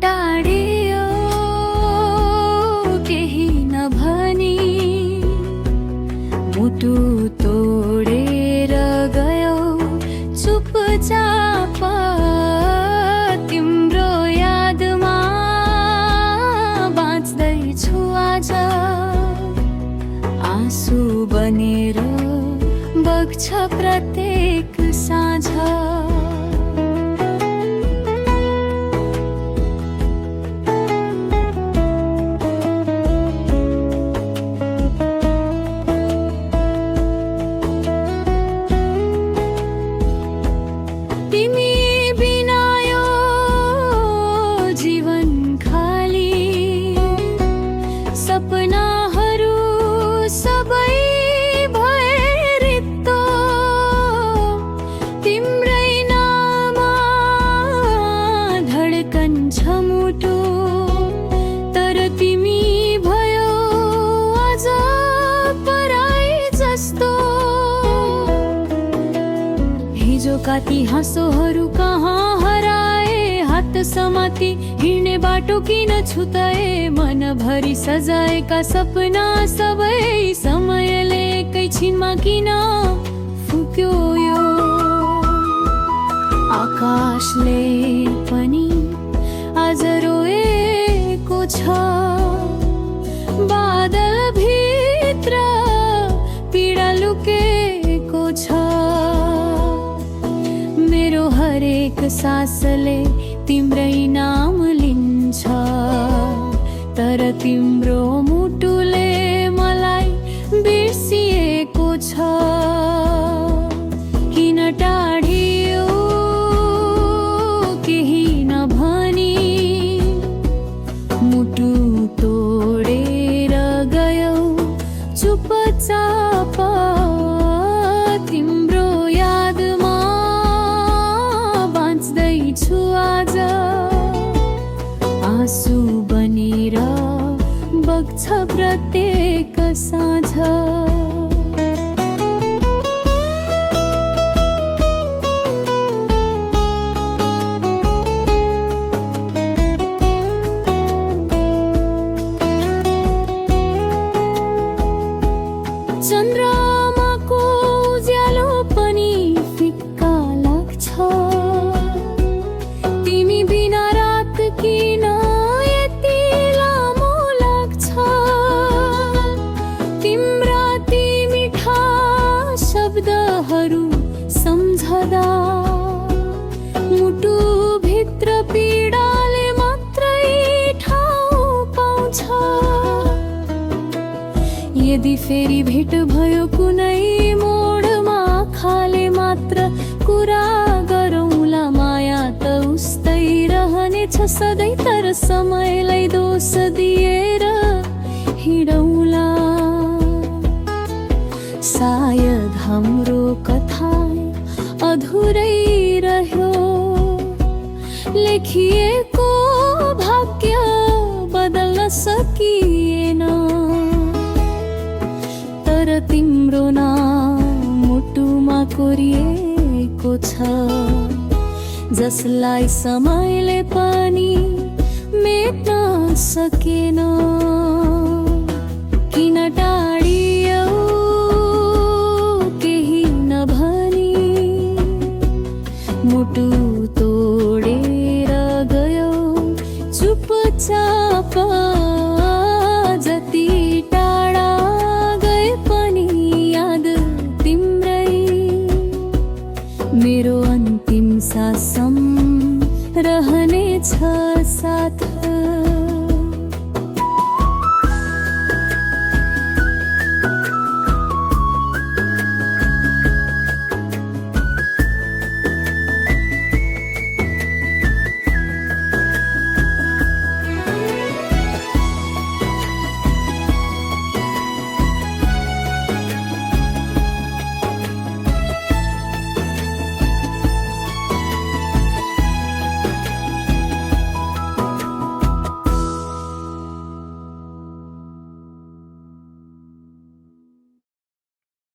टाढियो केही नभनी मुटु तोडेर गयो चुपचाप तिम्रो यादमा बाँच्दैछु आज आँसु बनेर बग्छ प्रत्येक साँझ सपनाहरू सबै भए रित्तो तिम्रै नाममा धड्कन छ मुटु तर तिमी भयो आज पराई जस्तो हिजोका ती हाँसोहरू कहाँ हराए हात समाती हिँड्ने बाटो किन छुताए मनभरि सजाएका सपना सबै समयले एकैछिनमा किन फुक्यो यो आकाशले पनि आज रोएको छ बादलभित्र पीडा लुकेको छ मेरो हरेक सासले तिम्रै नाम लिन्छ तर तिम्रो मुटुले मलाई बिर्सिएको छ किन टाढियो केही नभनी मुटु तोडेर गयो चुपचाप तिम्रो यादमा बाँच्दैछु आज आँसु बनेर बग्छ प्रत्येक साँझ चन्द्रमाको उज्यालो पनि फिक्का लाग्छ तिमी बिना रात किन यति लामो लाग्छ तिम्रा ती मिठा शब्दहरू सम्झदा मुटुभित्र पीडाले मात्रै ठाउँ पाउँछ यदि फेरि भेट भयो कुनै मोडमा आँखाले मात्र कुरा गरौँला माया त उस्तै रहनेछ सधैँ तर समयलाई दोष दिएर हिँडौँला सायद हाम्रो कथा अधुरै रह्यो लेखिएको भाग्य बदल्न सकिएन तर तिम्रो नाम मुटुमा कोरिएको छ जसलाई समयले पनि मेट्न सकेन किन टाढियो केही नभनी मुटु तोडेर गयो चुपचाप जति टाढा गए पनि याद तिम्रै मेरो अन्तिम सासम रहनेछ साथ